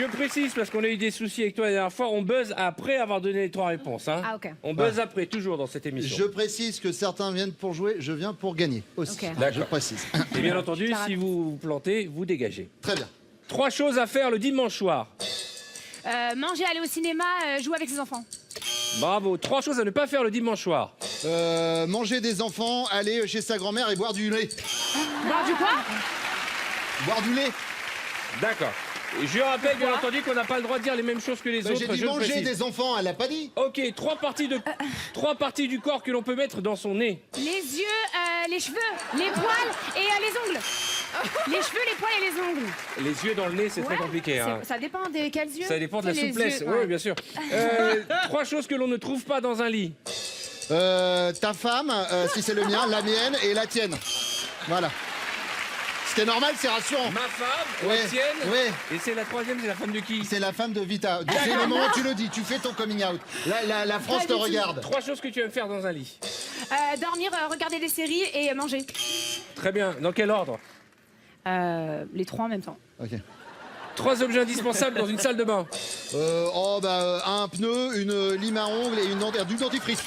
Je précise, parce qu'on a eu des soucis avec toi la dernière fois, on buzz après avoir donné les 3 réponses. Hein. Ah, ok. On buzz après, toujours dans cette émission. Je précise que certains viennent pour jouer, je viens pour gagner aussi. Ok. D'accord. Je précise. Et bien entendu, Clara. si vous vous plantez, vous dégagez. Très bien. 3 choses à faire le dimanche soir. Manger, aller au cinéma, jouer avec ses enfants. Bravo. 3 choses à ne pas faire le dimanche soir. Manger des enfants, aller chez sa grand-mère et boire du lait. Boire du quoi? Boire du lait. D'accord. Et je rappelle bien entendu qu'on n'a pas le droit de dire les mêmes choses que les Bah, autres. j'ai dit je le manger précise. des enfants, elle l'a pas dit. Ok, 3 parties du corps que l'on peut mettre dans son nez. Les yeux, les cheveux, les poils et les ongles. Les cheveux, les poils et les ongles. Les yeux dans le nez, c'est très Ouais, compliqué. Hein. Ça dépend de quels yeux. Ça dépend de la Les souplesse. yeux, Oui, ouais. bien sûr. 3 choses que l'on ne trouve pas dans un lit. Ta femme, si c'est le mien, la mienne et la tienne. Voilà. C'était normal, c'est rassurant. Ma femme, Ouais, la tienne. ouais. Et c'est la troisième, c'est la femme de qui? C'est la femme de Vita. C'est le moment où tu le dis, tu fais ton coming out. La France te regarde. 3 choses que tu aimes faire dans un lit. Dormir, regarder des séries et manger. Très bien. Dans quel ordre? Les 3 en même temps. Ok. 3 objets indispensables dans une salle de bain. Un pneu, une lime à ongles et du dentifrice.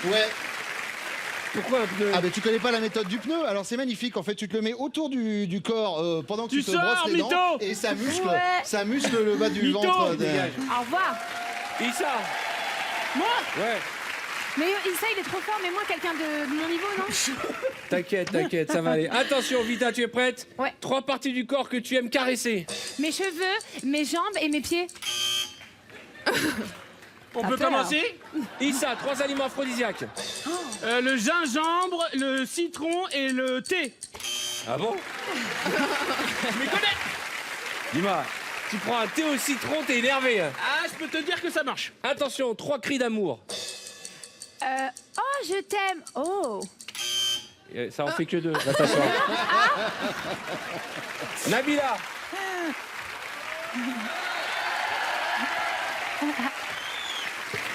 Ouais. Pourquoi un pneu? Ah ben tu connais pas la méthode du pneu, alors c'est magnifique. En fait, tu te le mets autour du corps pendant que tu te brosses les dents et ça muscle le bas du ventre. Dégage. Au revoir. Issa. Moi? Ouais. Mais Issa, il est trop fort, mais moi, quelqu'un de mon niveau, non? T'inquiète, ça va aller. Attention, Vita, tu es prête? Ouais. 3 parties du corps que tu aimes caresser. Mes cheveux, mes jambes et mes pieds. On T'as peut peur. commencer. Issa, 3 aliments aphrodisiaques. Le gingembre, le citron et le thé. Ah bon? Je m'y connais. Dis-moi, tu prends un thé au citron, t'es énervé. Hein. Ah, je peux te dire que ça marche. Attention, 3 cris d'amour. Oh, je t'aime. Oh. Ça en fait que 2. Attention. Nabila.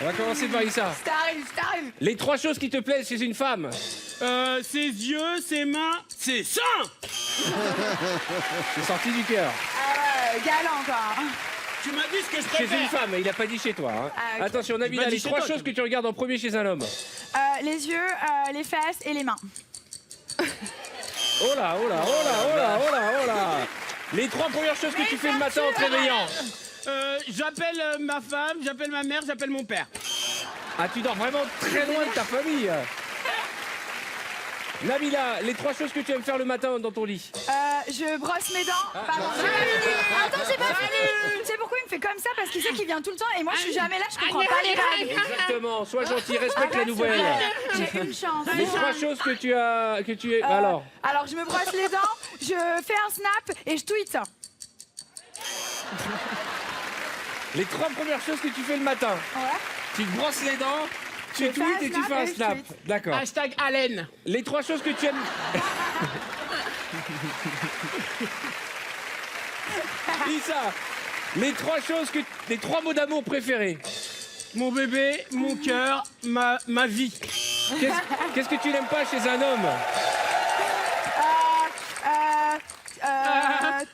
On va commencer par Issa. Je t'arrive. Les 3 choses qui te plaisent chez une femme. Ses yeux, ses mains, ses seins. C'est sorti du cœur. Galant, quoi. Tu m'as dit ce que je Chez préfère. une femme, il a pas dit chez toi. Hein. Ah, ok. Attention, Nabila, Il m'a dit les chez 3 toi, choses que tu regardes en premier chez un homme. Les yeux, les fesses et les mains. Oh là, oh là, oh là, oh là, oh là, oh là. Les 3 premières choses que tu fais le matin en te réveillant. J'appelle ma femme, j'appelle ma mère, j'appelle mon père. Ah, tu dors vraiment très loin de ta famille. Nabila, les 3 choses que tu aimes faire le matin dans ton lit. Je brosse mes dents. Pardon, Attends, j'ai pas fini. Tu sais pourquoi il me fait comme ça? Parce qu'il sait qu'il vient tout le temps et moi je suis jamais là, je comprends pas les règles. Exactement, sois gentil, respecte la Arrête, nouvelle. s'il te plaît. J'ai une chance. Les 3 choses que tu as. Que tu es. Alors. Alors, je me brosse les dents, je fais un snap et je tweete. Les 3 premières choses que tu fais le matin. Ouais. Tu te brosses les dents, tu Je fais un tweets et tu snap fais un et je snap. tweete. D'accord. Hashtag Allen. Les 3 choses que tu aimes. Issa, les 3 choses que. Les 3 mots d'amour préférés. Mon bébé, mon cœur, ma vie. Qu'est-ce que tu n'aimes pas chez un homme?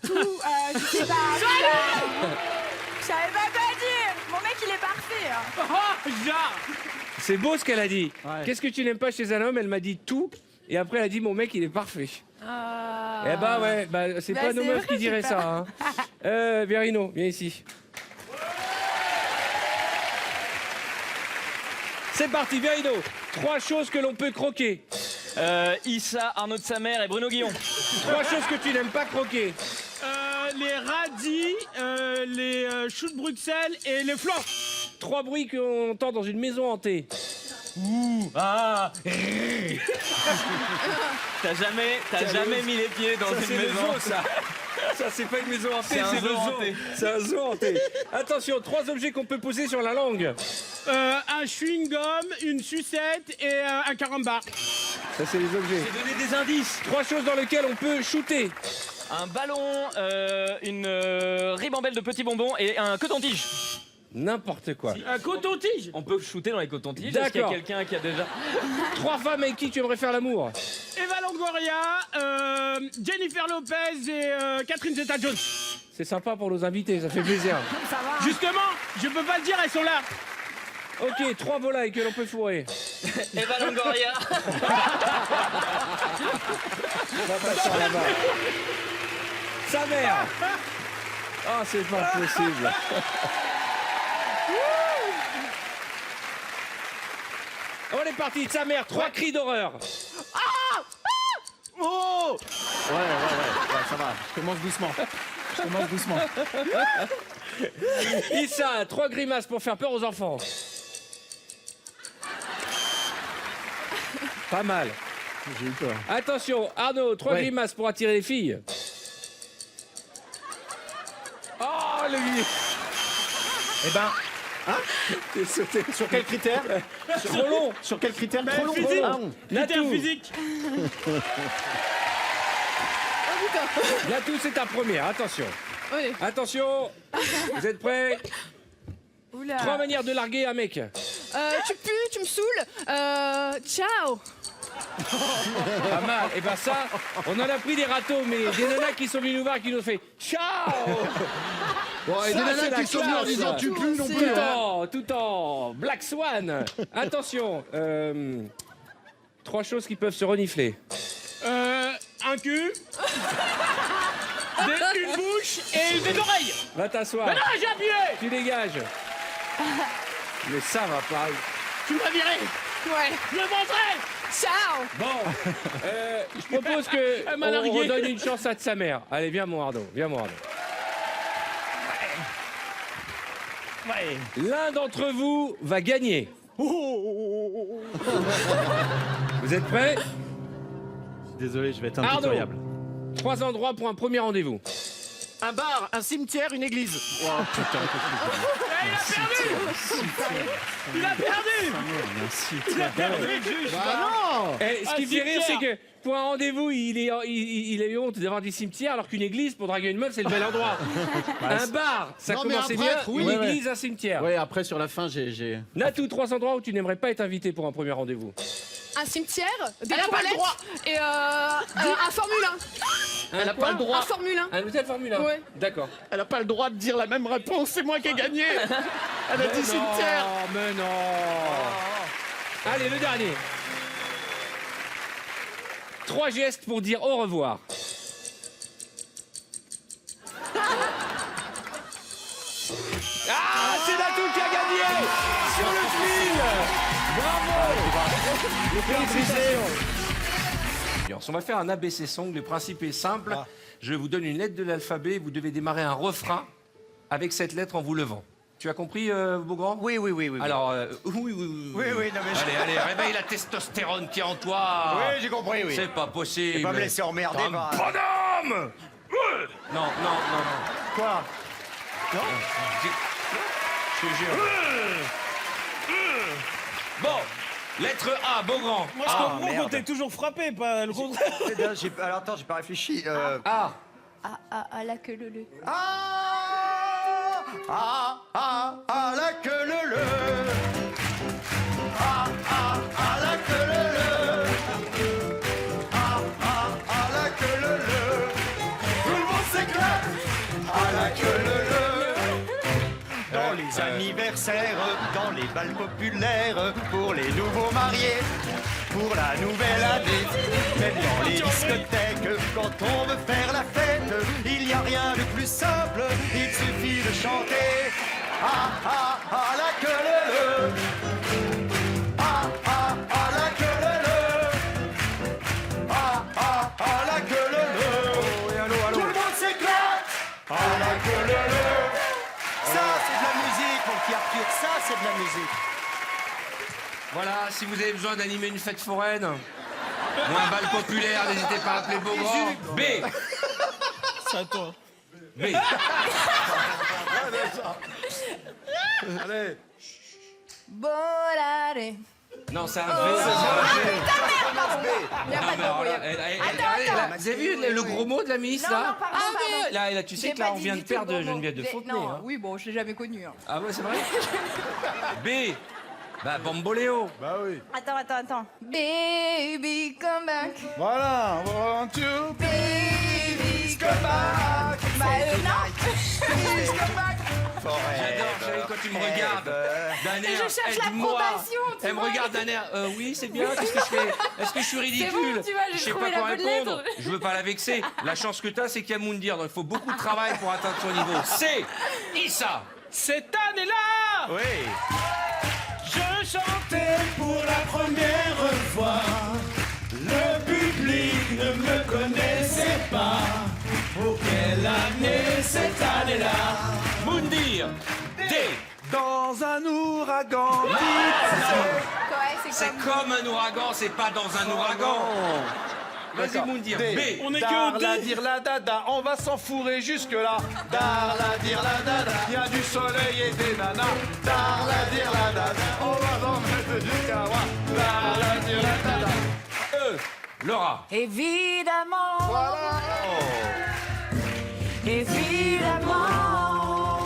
Tout, je sais pas. Je savais pas quoi dire. Mon mec, il est parfait. Hein. Oh, genre. C'est beau ce qu'elle a dit. Ouais. Qu'est-ce que tu n'aimes pas chez un homme? Elle m'a dit tout. Et après, elle a dit mon mec, il est parfait. Eh bah ouais, bah, c'est Bah, pas nos c'est meufs vrai, qui diraient c'est ça. Hein. Verino, viens ici. C'est parti, Verino. 3 choses que l'on peut croquer. Issa, Arnaud de sa mère et Bruno Guillon. 3 choses que tu n'aimes pas croquer. Les radis, les choux de Bruxelles et les flancs. 3 bruits qu'on entend dans une maison hantée. Ah. T'as jamais mis les pieds dans une maison. ça. Ça, c'est pas une maison hantée, C'est un c'est zoo le zoo. hanté. C'est un zoo hanté. Attention, 3 objets qu'on peut poser sur la langue. Un chewing-gum, une sucette et un carambar. Ça, c'est les objets. J'ai donné des indices. 3 choses dans lesquelles on peut shooter. Un ballon, une ribambelle de petits bonbons et un coton-tige. N'importe quoi. Un coton-tige. On peut shooter dans les cotons-tiges. Est-ce qu'il y a D'accord. quelqu'un qui a déjà... 3 femmes avec qui tu aimerais faire l'amour. Eva Longoria, Jennifer Lopez et Catherine Zeta-Jones. C'est sympa pour nos invités, ça fait plaisir. Ça va. Justement, je peux pas le dire, elles sont là. Ok, 3 volailles que l'on peut fourrer. Eva Longoria. Va passer là-bas. Sa mère. Ah, c'est pas possible. On est parti, sa mère, 3 cris d'horreur. Oh. Ouais, ça va. Je commence doucement. Issa, 3 grimaces pour faire peur aux enfants. Pas mal. J'ai eu peur. Attention, Arnaud, 3 grimaces pour attirer les filles. Oh, le Eh ben, T'es sauté. sur quel critère Trop long. Sur quel critère Ben, trop long physique. trop long. Critère Natou. physique. Natou, c'est ta première, attention. Oui. Attention, vous êtes prêts? Oula. 3 manières de larguer un mec. Tu pues, tu me saoules. Ciao. Pas mal. Et ben ça, on en a pris des râteaux, mais des nanas qui sont venues nous voir qui nous ont fait ciao. Bon, et Ça, des c'est nanas la qui sont venues en classe. disant tu pues non C'est, plus. hein. Tout en Black Swan. Attention, 3 choses qui peuvent se renifler. Un cul. Une bouche et des oreilles. Va t'asseoir. Mais non, j'ai appuyé. Tu dégages. Mais ça va pas. Tu m'as viré. Ouais. Je le montrais. Ciao. Bon, je propose que Elle m'a on largué. redonne une chance à sa mère. Allez, viens mon Arnaud, viens mon Arnaud. Ouais. L'un d'entre vous va gagner. Vous êtes prêts? Désolé, je vais être Arnaud, impitoyable. 3 endroits pour un premier rendez-vous. Un bar, un cimetière, une église. Oh putain, Il a perdu. Il a perdu, le juge. bah non. Eh, ce qui Un me fait rire, c'est cimetière. que pour un rendez-vous, il a eu honte d'avoir des cimetières, alors qu'une église, pour draguer une meuf, c'est le bel endroit. Un bar, ça Non, mais commençait un bien. prêtre, oui. Une Ouais, église, un cimetière. Ouais, après sur la fin, j'ai. Natou, 3 endroits où tu n'aimerais pas être invité pour un premier rendez-vous. Un cimetière, des Elle a pas le toilettes droit. et un Formule Elle a pas le 1. droit. Un Formule 1. Un hôtel Formule 1. Ouais. D'accord. Elle a pas le droit de dire la même réponse. C'est moi qui ai gagné. Elle a dit cimetière. Non, mais non. Allez, le dernier. 3 gestes pour dire au revoir. Ah, c'est Natou qui a gagné sur le fil. Bravo. Félicitations. On va faire un ABC song. Le principe est simple. Je vous donne une lettre de l'alphabet. Vous devez démarrer un refrain avec cette lettre en vous levant. Tu as compris, Beaugrand? Oui. Alors, oui. non, mais Allez, réveille la testostérone qui est en toi. Oui, j'ai compris, oui. C'est pas possible. Et pas me laisser emmerder T'es un par... bonhomme. Non. Quoi? Je te jure. Bon, lettre A, Beaugrand. Moi, je Ah, comprends merde. qu'on t'ait toujours frappé, pas le contraire. Alors attends, j'ai pas réfléchi. A. La queue le. La queue le le. La queue le le. La queue le le. Tout le monde s'éclate. La queue le le. Dans les anniversaires, dans les balles populaires, pour les nouveaux mariés, pour la nouvelle année, même dans les discothèques, quand on veut faire la fête, il n'y a rien de plus simple, il suffit de chanter. La queue le le. La queue le le. La queue le le. Tout le monde s'éclate. La queue le le. Ça, c'est de la musique, mon petit Arthur, ça, c'est de la musique. Voilà, si vous avez besoin d'animer une fête foraine ou un bal populaire, n'hésitez pas à appeler Beaugrand. B. C'est à toi. B. Allez. Bolare. Non, c'est un V. c'est un V. Il y a Non, pas mais alors de là, vous avez vu le gros mot de la ministre, là? Là, tu sais que là, on vient de perdre Geneviève de Fontenay. Non, hein. oui, bon, je l'ai jamais connu. Hein. Ah ouais, c'est vrai? B. Bah, Bamboléo. Bah oui. Attends. Baby, come back. Voilà. 1, 2. Baby, come back. Bah, non. J'adore, chérie, quand tu me regardes d'un air. je cherche aide-moi. l'approbation, tu Elle me vois. regarde d'un air. Oui, c'est bien. Qu'est-ce que je fais? Est-ce que je suis ridicule? bon, tu vois, j'ai Je sais trouvé pas quoi la bonne répondre. lettre. Je veux pas la vexer. La chance que t'as, c'est qu'il y a Moundir. Donc il faut beaucoup de travail pour atteindre son niveau. C'est Issa. Cette année-là, Oui. je chantais pour la première fois. Le public ne me connaissait pas. Pour quelle année cette année-là? Moundir. D. Dans un ouragan. Ouais, C'est comme un ouragan, c'est pas dans un ouragan. Vas-y, Moundir. B. On est que Dar au la D. dire la dada, on va s'enfourrer jusque là. Dar la dire la dada, y a du soleil et des nanas. Dar la dire la dada, on va s'en mettre jusqu'à moi. Dar la dire la dada. E. Laura. Évidemment. Évidemment.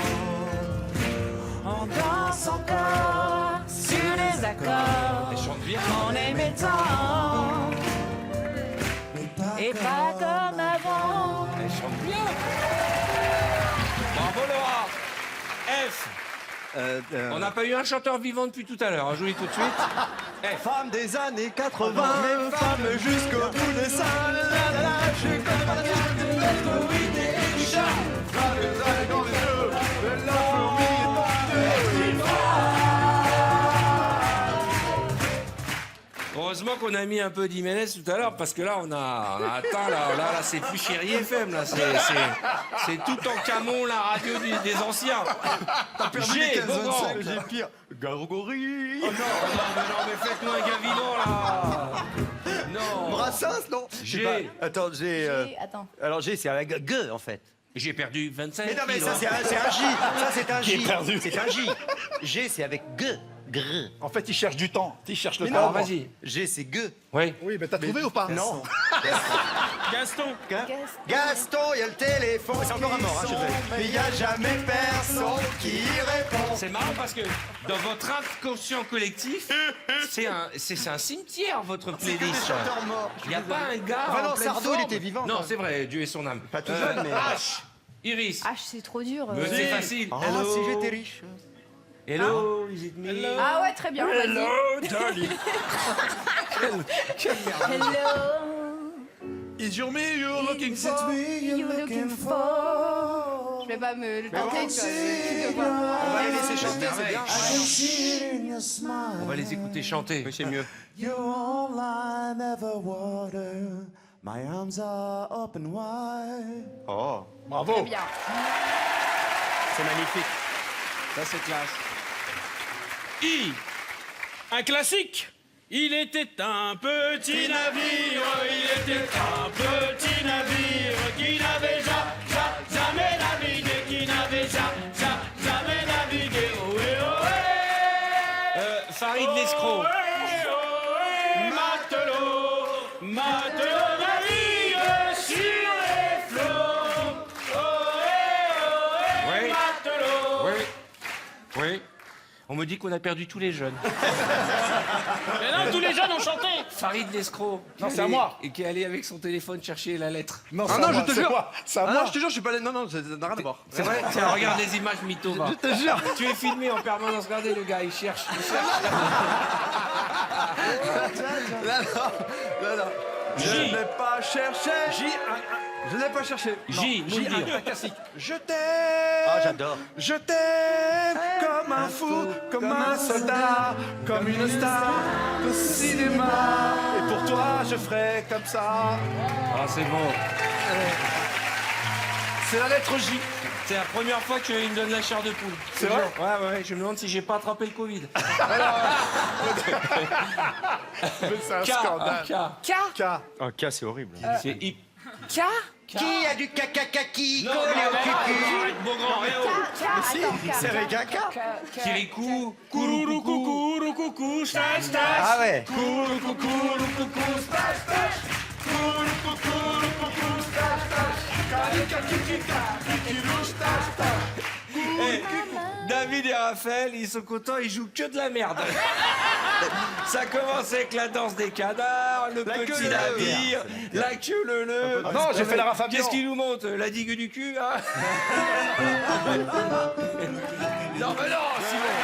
On danse encore sur les accords. Elle chante bien. En aimait tant. Et pas comme avant. Elle chante bien. Bravo, Laura. F. On n'a pas eu un chanteur vivant depuis tout à l'heure. Je vous le dis tout de suite. F. Femme des années 80, femme jusqu'au bout des salles. La la la, je suis comme un gars de l'autorité du chat. Femme des années dans les yeux, de la fourmi et Heureusement qu'on a mis un peu d'Iménez tout à l'heure, parce que là, on a atteint, là, c'est plus Chéri FM, là, c'est tout en camon, la radio des anciens. G, Beaugrand. J'ai pire. Gargouille. Oh non, mais faites-nous un gars vivant, là. Non. Brassens, non. J'ai- Attends, j'ai. Attends. Alors j'ai, c'est avec G en fait. J'ai perdu 25 Mais non, mais kilos. ça c'est un J. Ça c'est un J. C'est un J. G c'est avec G. Gr. En fait, il cherche du temps. Il cherche le Mais temps. Alors, vas-y. G c'est G. Oui. Oui, mais t'as trouvé ou pas? Non. Gaston. Gaston, il y a le téléphone. C'est encore un mort, hein, je vais. Mais il n'y a jamais personne qui répond. C'est marrant parce que dans votre inconscient collectif, c'est un cimetière, votre playlist. Chanteur mort. Il n'y a pas un gars. Enfin, non, en pleine Sardou, il forme. était vivant, Non, quoi. c'est vrai, Dieu est son âme. Pas tout jeune, mais- H. Iris. Ah, c'est trop dur. Mais c'est facile. Ah, Hello. si j'étais riche. Hello, is it me? Ah ouais, très bien. Hello, darling. Hello. Is your me you're looking for? You looking for. Je vais pas me le tenter, tu vois. On va les laisser chanter, c'est bien. On va les écouter chanter. C'est mieux. You're all I never water. My arms are open wide. Oh, Bravo. Bien. c'est magnifique. Ça, c'est classe. I. Un classique. Il était un petit navire, il était un petit navire qui n'avait jamais navigué, qui n'avait jamais navigué. Ohé, ohé. Farid l'escroc. Ohé, ohé. Matelot navigue sur les flots. Ohé, ohé. Oui. Matelot. Oui. Oui. On me dit qu'on a perdu tous les jeunes. Mais non, tous les jeunes ont chanté. Farid l'escroc. Non, c'est à moi. Et qui est allé avec son téléphone chercher la lettre. Non, Ah non, je te jure. C'est à Ah moi. non, je te jure, je suis pas allé. Non, non, ça n'a rien à voir. C'est vrai. Tiens, regarde les images mytho. va. Je te jure. Tu es filmé en permanence. Regardez le gars, il cherche. Non. Je n'ai pas cherché. Je n'ai pas cherché. J. Moundir. Classique. Je t'aime. Ah, j'adore. Je t'aime comme un fou, comme un soldat, comme une star de cinéma. Et pour toi, je ferai comme ça. Ah, c'est bon. C'est la lettre J. C'est la première fois qu'il me donne la chair de poule. C'est vrai? Ouais. Je me demande si j'ai pas attrapé le Covid. C'est un K. scandale. K. K. Oh, K, c'est horrible. C'est hip. K. Qui a du caca kaki Non, collé au cul? Beaugrand, K. Attends, K. C'est avec un K. Kirikou. Kourou coucou, coucou, stache, stache. Ah ouais. Kourou coucou, coucou, stache, stache. Kourou coucou, coucou, stache, stache. Kali, kaki, kika, kiki, louche, stache, stache. David et Raphaël, ils sont contents, ils jouent que de la merde. Ça commence avec la danse des canards, le petit navire, la queue leu. Ah non, j'ai fait la Rafa Qu'est-ce qu'il nous monte? La digue du cul, hein? Non, mais non, Simon.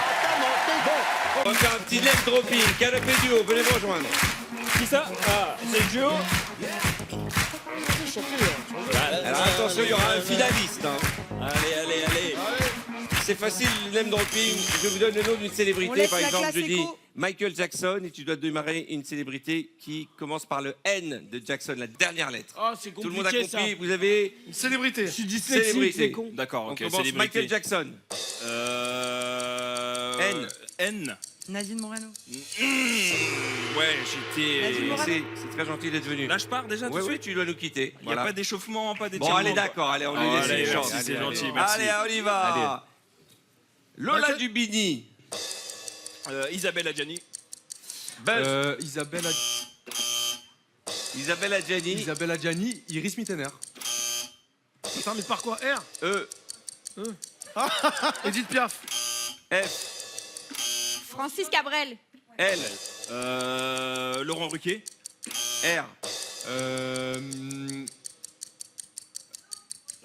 On va faire un petit leg dropping, canapé duo, venez me rejoindre. Qui ça? Ah, c'est le duo. Alors attention, il y aura un finaliste. Hein. Allez. C'est facile, l'aime dropping. Je vous donne le nom d'une On célébrité. laisse Par la exemple, classe je dis écho. Michael Jackson et tu dois démarrer une célébrité qui commence par le N de Jackson, la dernière lettre. Oh, c'est Tout le monde a compliqué ça. compris, vous avez Une célébrité. Je suis dyslexique, célébrité. c'est con. D'accord, On ok. commence Michael Jackson. N. N. Nadine Morano. Ouais, c'est très gentil d'être venu. Là, je pars déjà tout de Oui, suite. tu dois nous quitter. Il n'y a pas d'échauffement, pas Bon, d'étirement. allez, d'accord, allez, on lui laisse allez, une chance. merci, c'est gentil, allez. merci. Allez, on y va. Lola Dubini. Isabelle Adjani. Buzz. Isabelle Adjani, Iris Mittener. Ça termine par quoi? R. E. Edith Piaf. F. Francis Cabrel. L. Laurent Ruquier. R.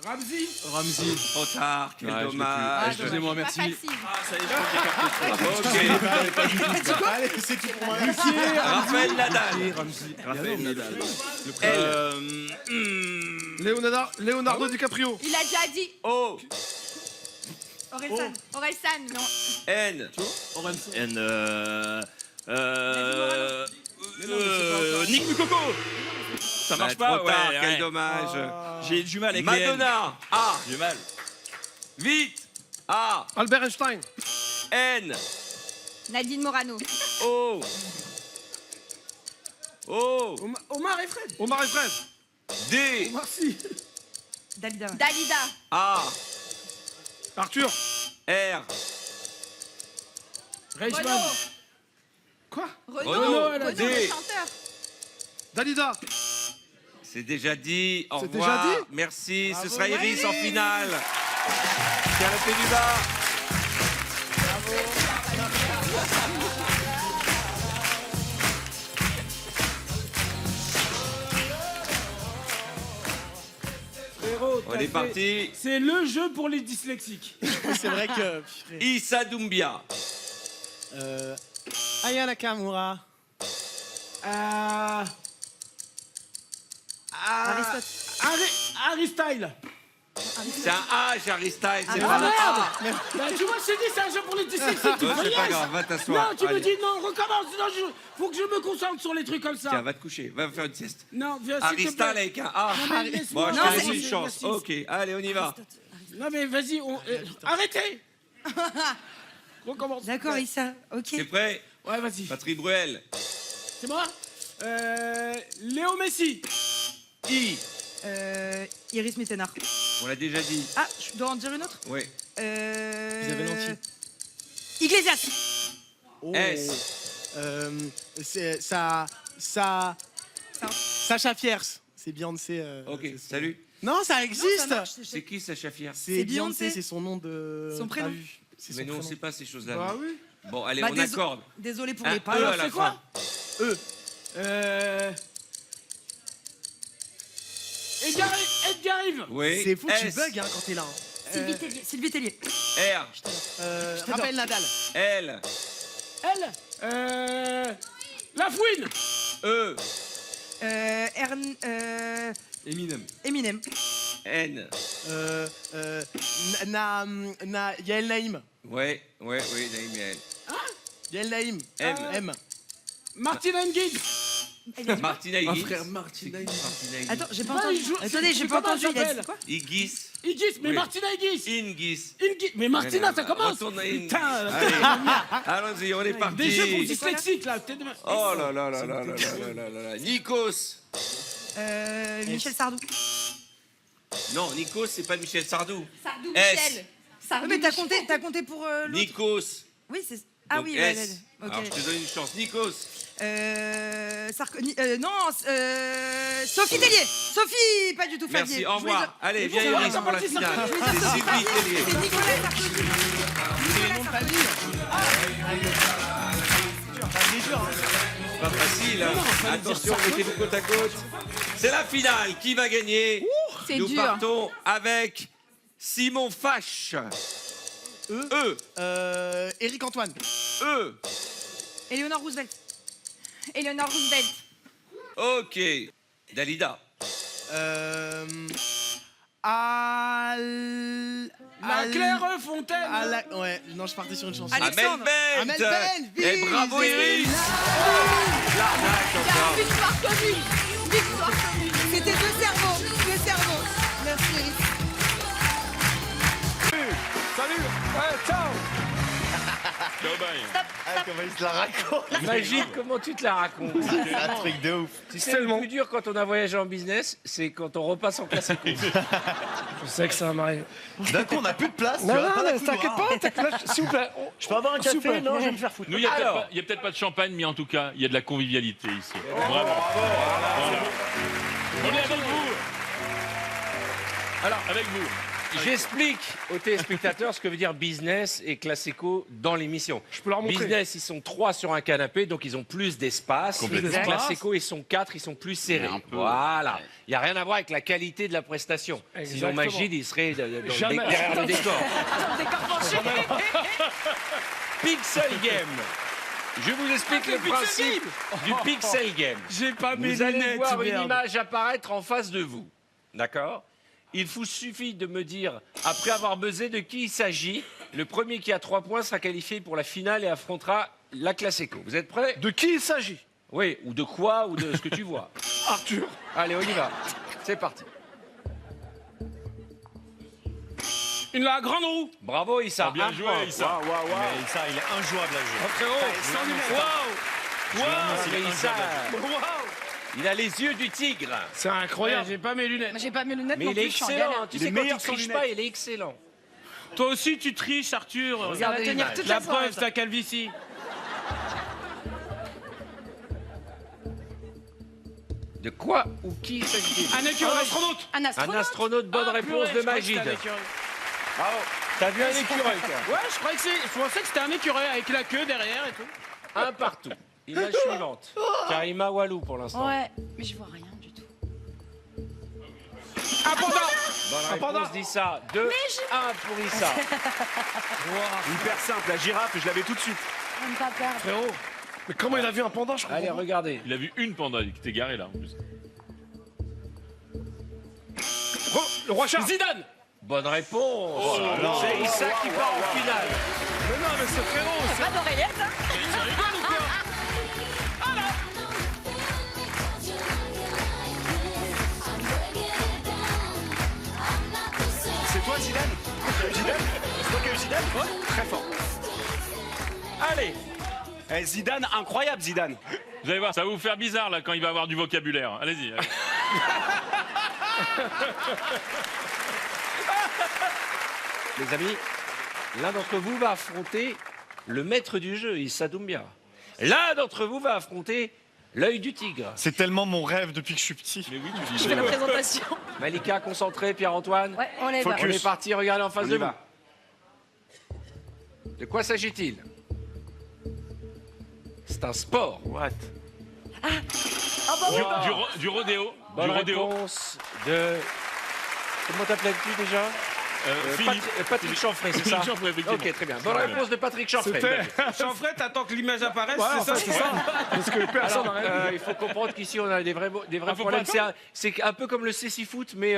Ramsey. Trop tard, quel Ouais, je l'ai dommage. plus. Excusez-moi, Pas merci. facile. Ah, ça y est, je crois que j'ai capté. Ok. Allez, c'est tout pour moi. Raphaël Nadal. Raphaël Nadal. Leonardo DiCaprio. Il a déjà dit. O. Orelsan. Orelsan, non. N. Nick Mukoko. Ça marche pas, Trop tard, ouais. quel dommage. J'ai du mal avec les N. Madonna. A. J'ai du mal. Vite. A. Albert Einstein. N. Nadine Morano. O. O. Omar et Fred. Omar et Fred. D. Merci. Dalida. Dalida. A. Arthur. R. Reichmann. Renaud. Quoi? Renaud. Renaud, D. le chanteur. Dalida. C'est déjà dit. Au C'est revoir. déjà dit. Merci. Bravo, Ce sera Iris en Iris. finale. Canapé du bas. Frérot, On est parti. C'est le jeu pour les dyslexiques. C'est vrai que. Issa Doumbia. Aya Nakamura. Harry Style. C'est un H, Harry Styles. C'est Ah pas un merde. A. Bah, tu vois, je t'ai dit, c'est un jeu pour les dyslexiques. Tu Ouais, fais c'est pas yes. grave, va t'asseoir. Non, tu me Allez. dis non, recommence. Sinon, faut que je me concentre sur les trucs comme ça. Tiens, va te coucher, va faire une sieste. Non, viens, Harry s'il te Styles plaît. avec un A. Non, mais laisse-moi. Bon, je Non, te laisse c'est- une chance. c'est- Ok, allez, on y va. Non, mais vas-y, arrêtez. Recommence. D'accord, Issa. Ok. T'es prêt? Ouais, vas-y. Patrick Bruel. C'est moi. Léo Messi. I. Iris Mittenar. On l'a déjà dit. Ah, je dois en dire une autre. Oui. Isabelle Nanty. Iglesias. S. C'est Sacha Fierce. C'est Beyoncé. Ok, salut. Non, ça existe. C'est qui Sacha Fierce? C'est Beyoncé. Beyoncé, c'est son nom de. Son prénom. T'as vu. C'est son Mais nous, on prénom. sait pas ces choses-là. Bah nous. oui. Bon, allez, Bah, on accorde. Désolé pour Un les E pas. à la c'est quoi fin. Edgar Yves. Oui. C'est fou que tu S. bugs hein, quand t'es là. Sylvie Tellier. Sylvie Tellier. R. Raphaël Nadal. L. Elle. Lafouine. E. Eminem. Eminem. N. Yael Naïm. Ouais, Naïm Yael. Yael Naïm. M. Martin Hingis. Martina Un Hingis. frère Martina. Attends, j'ai pas Ouais, entendu. il joue- Attendez, j'ai c'est pas comment entendu. ça Il a dit s'appelle quoi? Hingis. Hingis, mais Oui. Martina Hingis. Ingis. Mais Martina, ça commence. Retourne à Ingis. Putain. Allez, allons-y, on est parti. Des jeux pour dyslexiques, là. T'es de- Oh là là là là là là là là là. Nikos. Michel Sardou. Non, Nikos, c'est pas Michel Sardou. Sardou S. Michel. Sardou Oui, mais Michel. t'as compté pour l'autre. Nikos. Oui, c'est. Ah Donc oui, S. ouais, ok. Alors je te donne une chance. Nikos. Non, Sophie Tellier. Sophie, pas du tout. Merci, Fabier. au Je voulais revoir. dire- Allez, Il faut viens savoir Iris pour la comment finale. dire C'est Sylvie Tellier. C'est Nicolas Sarkozy. Nicolas Pas facile, hein. Attention, mettez-vous côte à côte. C'est la finale. Qui va gagner? C'est Nous dur. partons avec Simon Fache. Eric Antoine. Eleanor Roosevelt. Eleanor Roosevelt. Ok. Dalida. La Claire Fontaine. Ouais, non, je partais sur une chanson. Amel Bent. Amel Bent. Et bravo Iris. L'arnaque encore. Victoire commune. Victoire commune. C'était deux cerveaux. Deux cerveaux. Merci, Eric. Salut. Ciao. Comment il se la raconte? Imagine comment tu te la racontes. C'est un truc de ouf. Tu sais, le plus dur quand on a voyagé en business, c'est quand on repasse en classe éco. Je sais que ça m'arrive. D'un coup, on n'a plus de place. Non, tu vois, non, la mais t'inquiète couloir. pas, s'il vous plaît. Je peux avoir un S'il vous café? plaît. Non, je vais me faire foutre. Nous, il n'y a Alors. peut-être pas de champagne, mais en tout cas, il y a de la convivialité ici. Vraiment. Voilà. On est avec vous. Alors, avec vous. J'explique aux téléspectateurs ce que veut dire business et classe éco dans l'émission. Je peux leur montrer. Business, ils sont 3 sur un canapé, donc ils ont plus d'espace. Complètement. Classe éco, ils sont 4, ils sont plus serrés. Un peu. Voilà. Il n'y a rien à voir avec la qualité de la prestation. Sinon, Exactement. Magid, il serait Jamais. derrière le décor. Décor penché. Pixel Game. Je vous explique le principe du Pixel Game. J'ai pas mes Vous allez lunettes, voir une merde. image apparaître en face de vous. D'accord? Il vous suffit de me dire, après avoir buzzé, de qui il s'agit. Le premier qui a 3 points sera qualifié pour la finale et affrontera la classe éco. Vous êtes prêts? De qui il s'agit? Oui, ou de quoi, ou de ce que tu vois. Arthur. Allez, on y va. C'est parti. La grande roue. Bravo, Issa. Bien Un joué, point. Issa. Mais ça, il est injouable à jouer. Frérot. Mais Issa, il a les yeux du tigre. C'est incroyable. J'ai pas mes lunettes. J'ai pas mes lunettes Mais non il est plus, je suis en excellent. galère. Hein. Tu sais, quand il triche pas, il est excellent. Toi aussi, tu triches, Arthur. Ça va Regardez tenir l'image. toute La la soirée. preuve, ta calvitie. De quoi ou qui s'agit-il? Un écureuil. Un astronaute. Un Un astronaute. astronaute, bonne Ah, réponse purée, de je croyais que Magid. c'était un écureuil. Bravo. T'as vu un écureuil, toi? Ouais, je pensais que c'était un écureuil avec la queue derrière et tout. Un partout. Image suivante. Karima Walou pour l'instant. Ouais, mais je vois rien du tout. Un panda. Bonne réponse d'Issa. 2-1 pour Issa. Hyper simple, la girafe, je l'avais tout de suite. On ne pas perdre. Frérot. Mais comment il a vu un panda, je crois. Allez, regardez. Il a vu une panda qui t'est garé là en plus. Oh, le roi chat. Zidane. Bonne réponse. C'est Issa qui part en finale. Mais non, mais c'est frérot. Pas d'oreillette, hein. C'est toi, Zidane? Zidane? C'est toi qui as eu Zidane? Très fort. Allez. Zidane, incroyable Zidane. Vous allez voir, ça va vous faire bizarre là quand il va avoir du vocabulaire. Allez-y. allez. Les amis, l'un d'entre vous va affronter le maître du jeu, Issa Doumbia. L'un d'entre vous va affronter l'œil du tigre. C'est tellement mon rêve depuis que je suis petit. Mais oui, tu Je dis. fais la présentation. Malika, concentré, Pierre-Antoine. Ouais, on les va. On est parti, regardez en face On de y vous. va. De quoi s'agit-il? C'est un sport. What? Du rodéo. Bonne Du rodéo. réponse de... Comment t'appelles-tu déjà? Philippe. Patrick Chanfray, c'est ça? Philippe Chanfray, effectivement. Ok, très bien. Bonne réponse de Patrick Chanfray. Chanfray, t'attends que l'image apparaisse, Ouais, c'est ça? Parce que personne Alors, n'a rien dit. il faut comprendre qu'ici, on a des vrais faut problèmes. pas C'est un peu comme le cécifoot, mais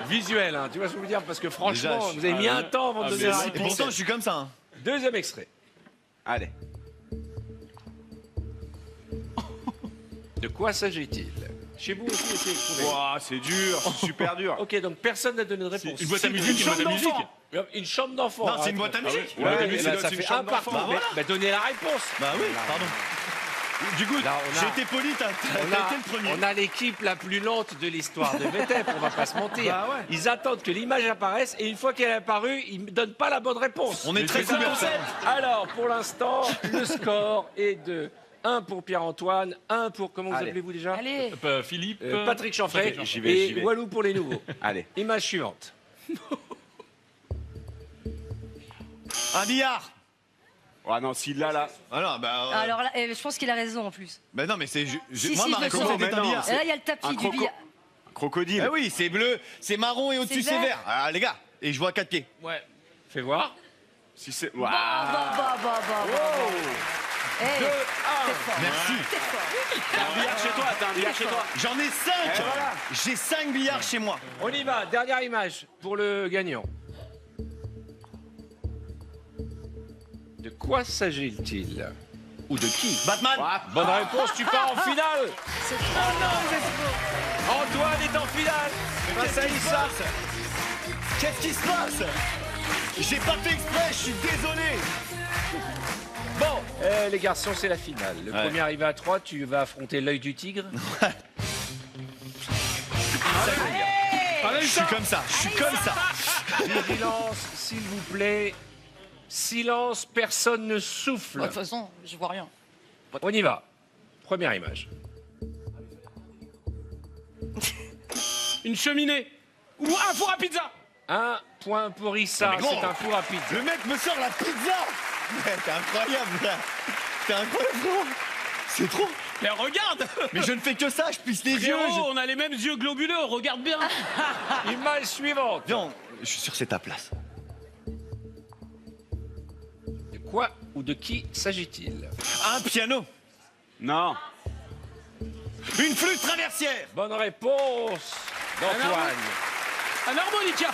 visuel. Hein. Tu vois ce que je veux dire? Parce que franchement, Déjà, vous avez mis un temps avant de donner la Et réponse. pourtant, je suis comme ça. Hein. Deuxième extrait. Allez. De quoi s'agit-il? Chez vous aussi, essayez de trouver. Ouah, c'est dur, c'est super dur. Ok, donc personne n'a donné de réponse. Une boîte à musique, une boîte à musique. Une chambre d'enfant. Non, c'est une boîte à musique. oui. Ouais, Ouais, mais c'est là, une ça fait chambre un partout. d'enfant. Mais bah, donnez la réponse. Bah oui, pardon. Du coup, Là, on a- j'ai été poli, t'as été le premier. On a l'équipe la plus lente de l'histoire de VTEP, on va pas se mentir. Bah ouais. Ils attendent que l'image apparaisse et une fois qu'elle est apparue, ils ne donnent pas la bonne réponse. On est très C'est ça, couverts. Alors, pour l'instant, le score est de 1 pour Pierre-Antoine, 1 pour, comment vous Allez. appelez-vous déjà? Allez. Philippe. Patrick Chanfray J'y vais, j'y et vais. Walou pour les nouveaux. Allez. Image suivante. Un billard. Ah non, s'il l'a là. Ah non, bah. Alors là, je pense qu'il a raison en plus. Bah non, mais c'est. Si, Moi, si, ma je le réponse sens. c'était un billard. Et là, il y a le tapis du billard. Crocodile. Ah oui, c'est bleu, c'est marron et au-dessus C'est c'est vert. vert. Ah les gars, et je vois 4 pieds. Ouais. Fais voir. Si c'est. Bah. Eh, t'es fort. Merci. T'es fort. T'as un billard chez toi, t'as un billard chez toi. J'en ai 5. Et voilà. J'ai 5 billards chez moi. On y va, dernière image pour le gagnant. De quoi s'agit-il? Ou de qui? Batman. Bonne réponse, tu pars en finale. Antoine est en finale. Face à Issa. Qu'est-ce qui se passe? J'ai pas fait exprès, je suis désolé. Bon, les garçons, c'est la finale. Le premier arrivé à 3, tu vas affronter l'œil du tigre. Je suis comme ça, je suis comme ça. Vigilance, s'il vous plaît. Silence, personne ne souffle. De toute façon, je vois rien. On y va. Première image. Une cheminée. Ou un four à pizza. Un point pour Issa, Mais gros, c'est un four à pizza. Le mec me sort la pizza. Mais t'es incroyable, là. T'es incroyable, frérot. C'est trop. Mais regarde. Mais je ne fais que ça, je plisse les yeux. Frérot, on a les mêmes yeux globuleux, regarde bien. Image suivante. Viens, je suis sûr que c'est ta place. De quoi ou de qui s'agit-il? Un piano. Non. Une flûte traversière. Bonne réponse d'Antoine. Un harmonica.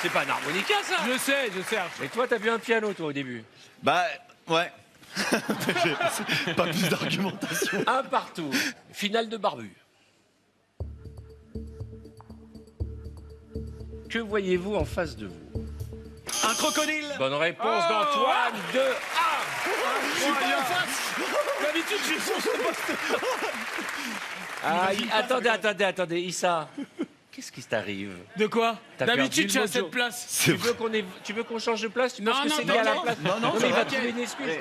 C'est pas un harmonica, ça? Je sais. Mais toi, t'as vu un piano, toi, au début. Bah, ouais. Pas plus d'argumentation. Un partout. Finale de barbu. Que voyez-vous en face de vous? Un crocodile. Bonne réponse d'Antoine, 2-1. Je suis pas en face. D'habitude, je suis sur ce poste. Attendez, Issa. Qu'est-ce qui t'arrive? De quoi? T'as D'habitude, perdu je suis le à cette place. Tu veux qu'on change de place? Tu Non, penses que non, c'est non, lié à la non. place? Non, mais ça il va. va trouver une excuse.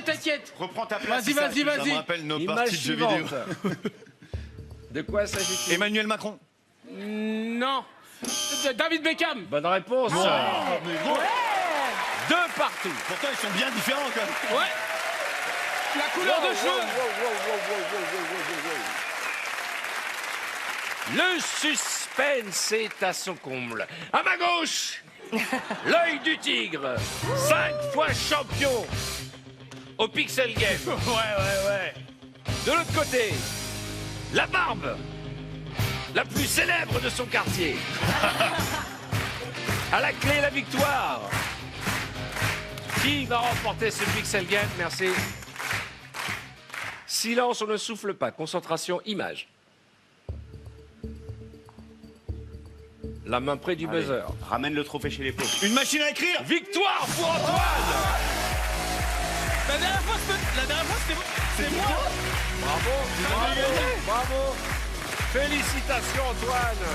T'inquiète. Reprends ta place. Vas-y, vas-y, Ça vas-y. me rappelle nos Image parties de jeux vidéo. suivante. De quoi s'agit-il? Emmanuel Macron. Non. David Beckham. Bonne réponse. Mais gros. Deux partout. Pourtant, ils sont bien différents, quand même. Ouais. La couleur de cheveux. Le suspense est à son comble. À ma gauche, l'œil du tigre, 5 fois champion au Pixel Game. Ouais. De l'autre côté, la barbe, la plus célèbre de son quartier. À la clé, la victoire. Qui va remporter ce Pixel Game? Merci. Silence, on ne souffle pas. Concentration, image. La main près du buzzer. Ramène le trophée chez les pauvres. Une machine à écrire. Victoire pour Antoine. La dernière fois, c'était bon. C'est moi. Bravo. Félicitations Antoine.